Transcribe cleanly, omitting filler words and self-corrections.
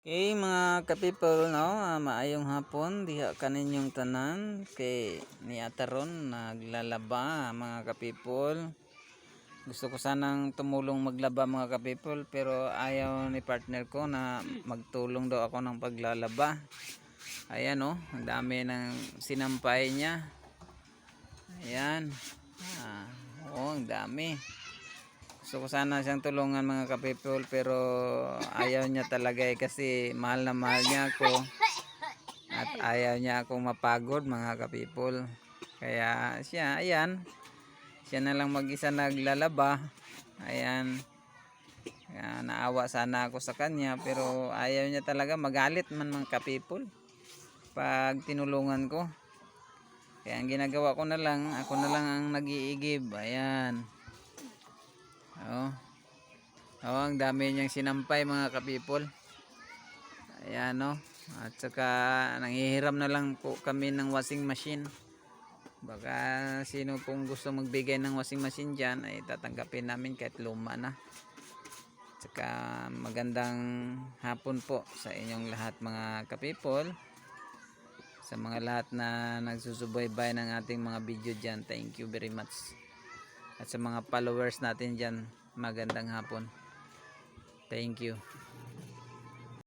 Okay, mga ka-people, no, maayong hapon diha kaninyong tanan kay niataron naglalaba mga ka-people. Gusto ko sanang tumulong maglaba mga ka-people pero ayaw ni partner ko na magtulong daw ako ng paglalaba. Ayan, oh, ang dami ng sinampay niya. Ayan. Ang dami. Gusto ko sana siyang tulungan mga ka-people pero ayaw niya talaga kasi mahal na mahal niya ako at ayaw niya akong mapagod mga ka-people. Kaya siya, ayan, siya na lang mag-isa naglalaba. Ayan. Kaya naawa sana ako sa kanya pero ayaw niya talaga, magalit man mga ka-people pag tinulungan ko. Kaya ang ginagawa ko na lang, ako na lang ang nag-iigib. Ayan. Ang dami niyang sinampay mga ka-people. Ayan, no. At saka nanghihiram na lang po kami ng washing machine. Baka sino pong gusto magbigay ng washing machine dyan ay tatanggapin namin kahit luma na. At saka magandang hapon po sa inyong lahat mga ka-people. Sa mga lahat na nagsusubaybay ng ating mga video dyan, thank you very much. At sa mga followers natin dyan, magandang hapon. Thank you.